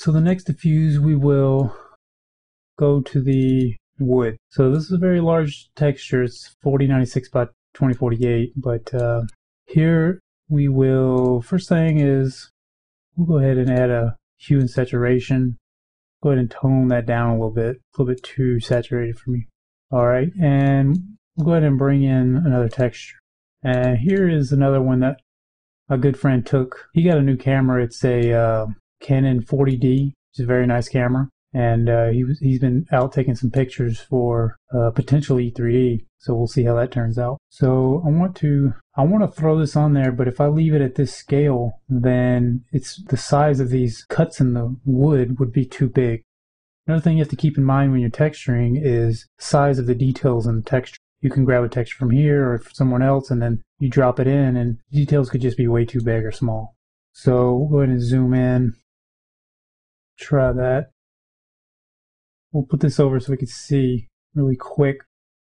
So the next diffuse, we will go to the wood. So this is a very large texture. It's 4096 by 2048. But here we will, first thing is, we'll go ahead and add a hue and saturation. Go ahead and tone that down a little bit too saturated for me. All right, and we'll go ahead and bring in another texture. And here is another one that a good friend took. He got a new camera. It's a Canon 40D. It's a very nice camera. And he's been out taking some pictures for potential E3D. So we'll see how that turns out. So I want to throw this on there, but if I leave it at this scale, then it's the size of these cuts in the wood would be too big. Another thing you have to keep in mind when you're texturing is the size of the details in the texture. You can grab a texture from here or from someone else, and then you drop it in, and details could just be way too big or small. So we'll go ahead and zoom in. Try that. We'll put this over so we can see really quick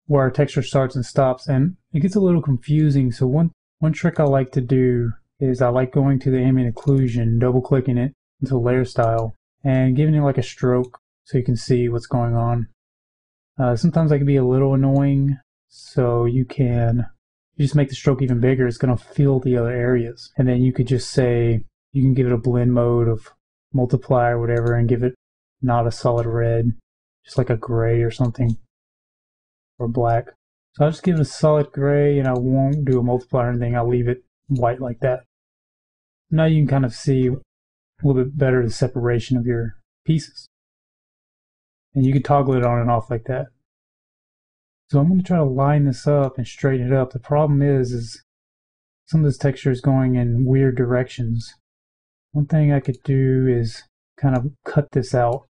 where our texture starts and stops, and it gets a little confusing. So one trick I like to do is I like going to the ambient occlusion, double clicking it into layer style, and giving it like a stroke so you can see what's going on. Sometimes that can be a little annoying, so you just make the stroke even bigger. It's going to fill the other areas, and then you could just say, you can give it a blend mode of multiply or whatever, and give it not a solid red, just like a gray or something, or black. So I'll just give it a solid gray, and I won't do a multiplier or anything. I'll leave it white like that. Now you can kind of see a little bit better the separation of your pieces. And you can toggle it on and off like that. So I'm going to try to line this up and straighten it up. The problem is some of this texture is going in weird directions. One thing I could do is kind of cut this out.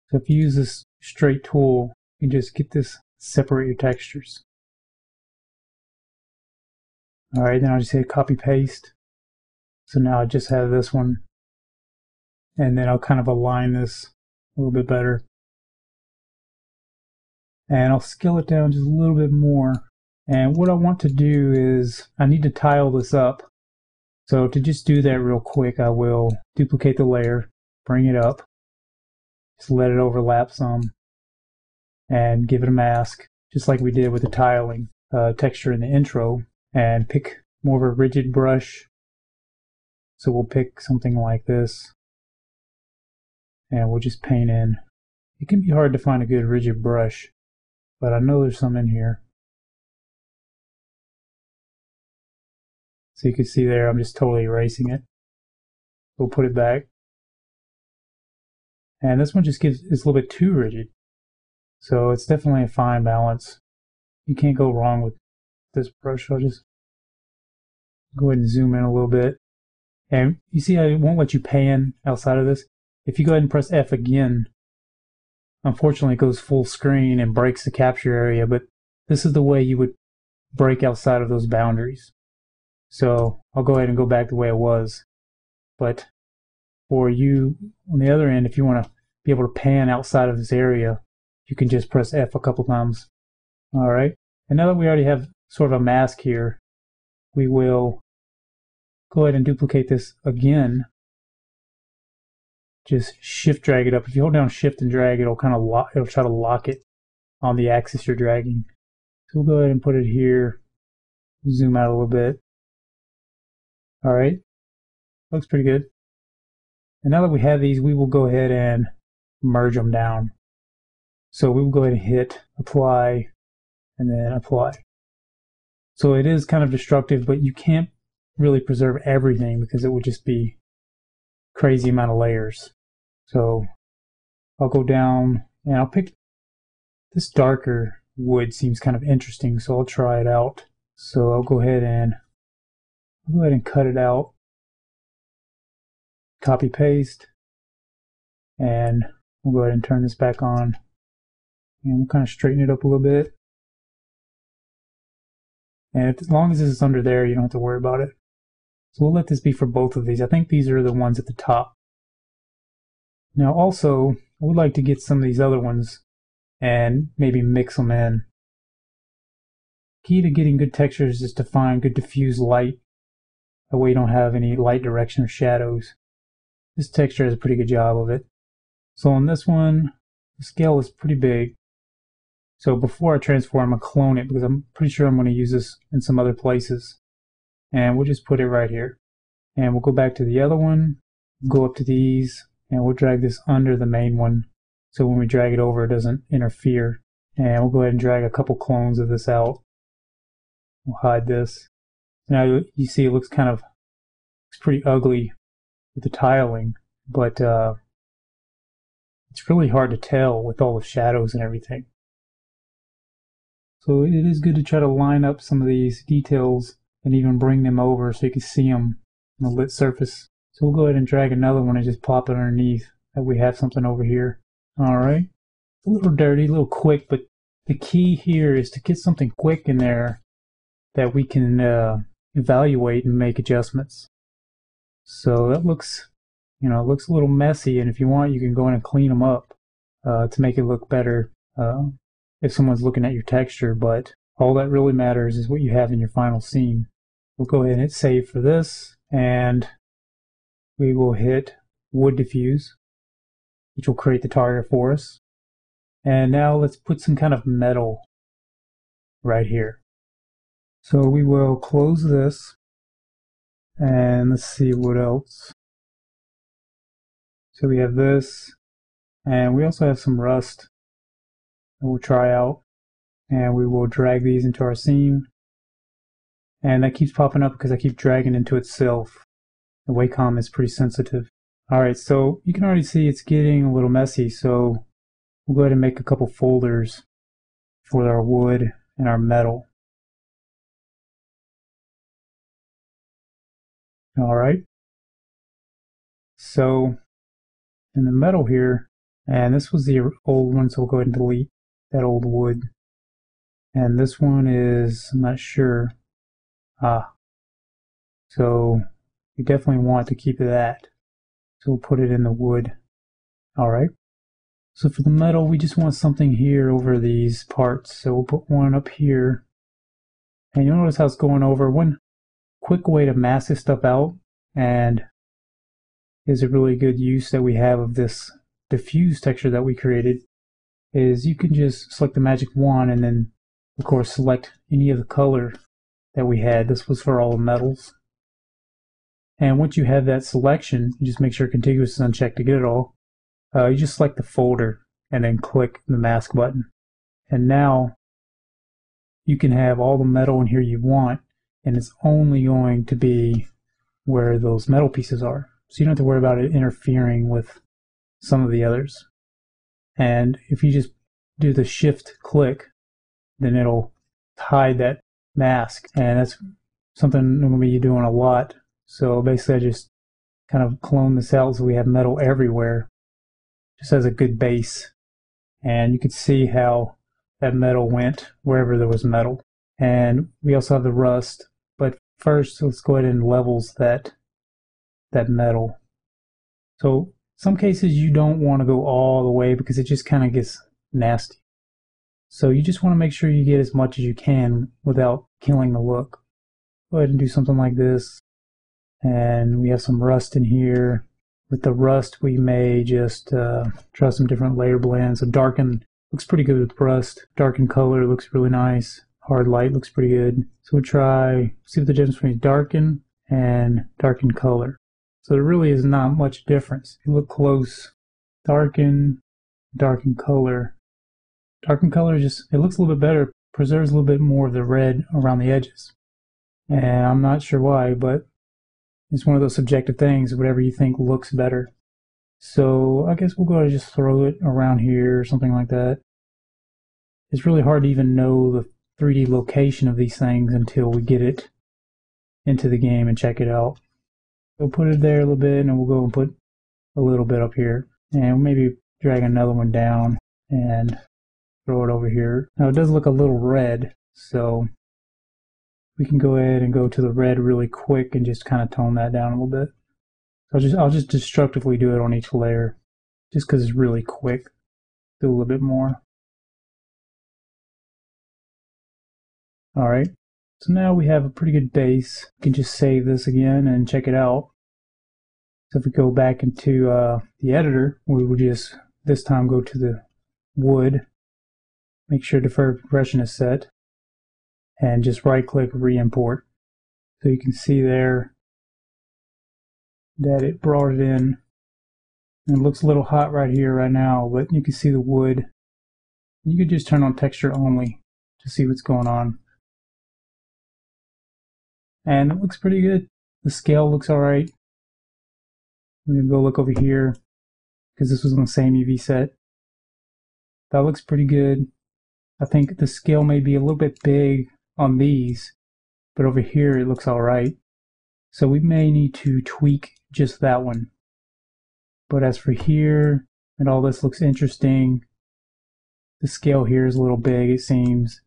So if you use this straight tool, you can just get this, separate your textures. All right, then I'll just hit copy paste. So now I just have this one, and then I'll kind of align this a little bit better. And I'll scale it down just a little bit more. And what I want to do is, I need to tile this up. So to just do that real quick, I will duplicate the layer, bring it up, just let it overlap some, and give it a mask, just like we did with the tiling texture in the intro, and pick more of a rigid brush. So we'll pick something like this, and we'll just paint in. It can be hard to find a good rigid brush, but I know there's some in here. So you can see there, I'm just totally erasing it. We'll put it back. And this one just it's a little bit too rigid. So it's definitely a fine balance. You can't go wrong with this brush. I'll just go ahead and zoom in a little bit. And you see how it won't let you pan outside of this? If you go ahead and press F again, unfortunately it goes full screen and breaks the capture area, but this is the way you would break outside of those boundaries. So I'll go ahead and go back the way it was. But for you, on the other end, if you want to be able to pan outside of this area, you can just press F a couple times. All right. And now that we already have sort of a mask here, we will go ahead and duplicate this again. Just shift drag it up. If you hold down shift and drag, it'll kind of it'll try to lock it on the axis you're dragging. So we'll go ahead and put it here. Zoom out a little bit. All right. Looks pretty good. And now that we have these, we will go ahead and merge them down. So we will go ahead and hit apply and then apply. So it is kind of destructive, but you can't really preserve everything because it would just be crazy amount of layers. So I'll go down and I'll pick this darker wood. Seems kind of interesting, so I'll try it out. So I'll go ahead and cut it out, copy paste, and we'll go ahead and turn this back on, and we'll kind of straighten it up a little bit. And as long as this is under there, you don't have to worry about it. So we'll let this be for both of these. I think these are the ones at the top. Now also, I would like to get some of these other ones and maybe mix them in. Key to getting good textures is to find good diffuse light. That way you don't have any light direction or shadows. This texture has a pretty good job of it. So on this one, the scale is pretty big. So before I transform, I'm going to clone it because I'm pretty sure I'm going to use this in some other places. And we'll just put it right here. And we'll go back to the other one, go up to these, and we'll drag this under the main one. So when we drag it over, it doesn't interfere. And we'll go ahead and drag a couple clones of this out. We'll hide this. Now you see it looks it's pretty ugly with the tiling, but it's really hard to tell with all the shadows and everything. So it is good to try to line up some of these details and even bring them over so you can see them on the lit surface. So we'll go ahead and drag another one and just plop it underneath that we have something over here. Alright, a little dirty, a little quick, but the key here is to get something quick in there that we can evaluate and make adjustments. So that looks, it looks a little messy, and if you want, you can go in and clean them up to make it look better if someone's looking at your texture, but all that really matters is what you have in your final scene. We'll go ahead and hit save for this, and we will hit wood diffuse, which will create the target for us. And now let's put some kind of metal right here. So we will close this, and let's see what else. So we have this, and we also have some rust that we'll try out, and we will drag these into our scene. And that keeps popping up because I keep dragging into itself. The Wacom is pretty sensitive. Alright, so you can already see it's getting a little messy, so we'll go ahead and make a couple folders for our wood and our metal. Alright, so in the metal here, and this was the old one, so we'll go ahead and delete that old wood. And this one is, I'm not sure. So we definitely want to keep that. So we'll put it in the wood. Alright. So for the metal, we just want something here over these parts. So we'll put one up here. And you'll notice how it's going over. One quick way to mask this stuff out, and is a really good use that we have of this diffuse texture that we created, is you can just select the magic wand and then of course select any of the color that we had. This was for all the metals. And once you have that selection, you just make sure contiguous is unchecked to get it all. You just select the folder and then click the mask button. And now you can have all the metal in here you want, and it's only going to be where those metal pieces are. So you don't have to worry about it interfering with some of the others. And if you just do the shift click, then it'll hide that mask, and that's something I'm going to be doing a lot. So basically I just kind of clone this out so we have metal everywhere, just as a good base. And you can see how that metal went wherever there was metal. And we also have the rust, but first let's go ahead and levels that metal. So some cases you don't want to go all the way because it just kind of gets nasty. So you just want to make sure you get as much as you can without killing the look. Go ahead and do something like this. And we have some rust in here. With the rust, we may just try some different layer blends. So darken looks pretty good with rust. Darken color looks really nice. Hard light looks pretty good. So we'll see what the difference between darken and darken color. So there really is not much difference. If you look close, darken color. Darken color it looks a little bit better, preserves a little bit more of the red around the edges. And I'm not sure why, but it's one of those subjective things, whatever you think looks better. So I guess we'll go ahead and just throw it around here or something like that. It's really hard to even know the 3D location of these things until we get it into the game and check it out. We'll put it there a little bit, and we'll go and put a little bit up here. And maybe drag another one down and throw it over here. Now it does look a little red, so we can go ahead and go to the red really quick and just kind of tone that down a little bit. So I'll just destructively do it on each layer, just because it's really quick. Do a little bit more. Alright, so now we have a pretty good base. We can just save this again and check it out. So if we go back into the editor, we will just this time go to the wood, make sure deferred compression is set, and just right click re-import. So you can see there that it brought it in. And it looks a little hot right here right now, but you can see the wood. You could just turn on texture only to see what's going on. And it looks pretty good. The scale looks alright. We can go look over here because this was on the same UV set. That looks pretty good. I think the scale may be a little bit big on these, but over here it looks alright. So we may need to tweak just that one. But as for here, and all this looks interesting. The scale here is a little big, it seems,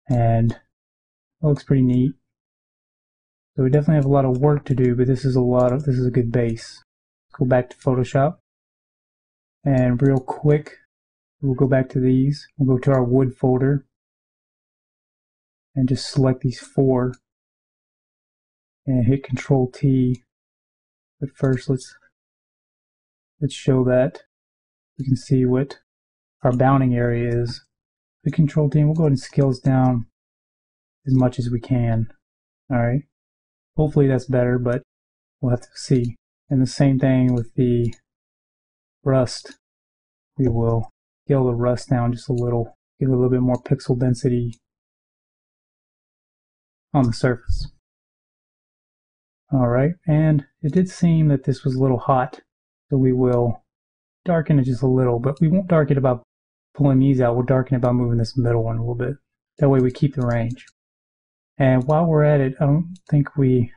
and it looks pretty neat. So we definitely have a lot of work to do, but this is a good base. Go back to Photoshop, and real quick, we'll go back to these. We'll go to our wood folder, and just select these 4, and hit Control T. But first, let's show that. We can see what our bounding area is. The Control T, we'll go ahead and scale this down as much as we can. Alright. Hopefully that's better, but we'll have to see. And the same thing with the rust. We will scale the rust down just a little, give it a little bit more pixel density on the surface. Alright, and it did seem that this was a little hot, so we will darken it just a little, but we won't darken it by pulling these out. We'll darken it by moving this middle one a little bit. That way we keep the range. And while we're at it, I don't think we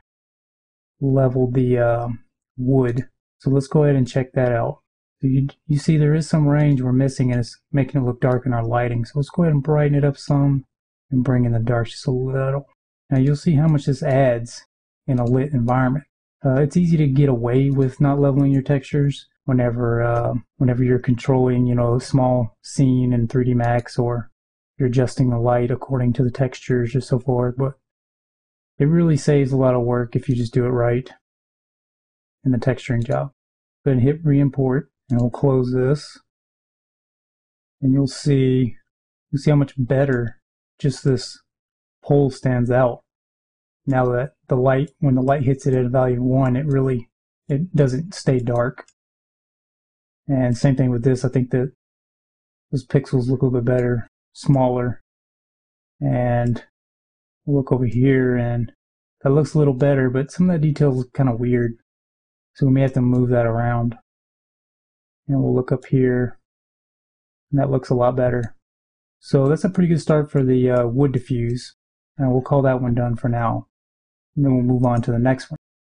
leveled the wood. So let's go ahead and check that out. So you see there is some range we're missing, and it's making it look dark in our lighting. So let's go ahead and brighten it up some and bring in the dark just a little. Now you'll see how much this adds in a lit environment. It's easy to get away with not leveling your textures whenever you're controlling, a small scene in 3D Max, or you're adjusting the light according to the textures or so forth, but it really saves a lot of work if you just do it right in the texturing job. Go ahead and hit re-import, and we'll close this, and you'll see how much better just this pole stands out. Now that when the light hits it at a value of 1, it doesn't stay dark. And same thing with this. I think that those pixels look a little bit better, smaller. And we'll look over here, and that looks a little better, but some of that detail is kind of weird. So we may have to move that around. And we'll look up here, and that looks a lot better. So that's a pretty good start for the wood diffuse. And we'll call that one done for now. And then we'll move on to the next one.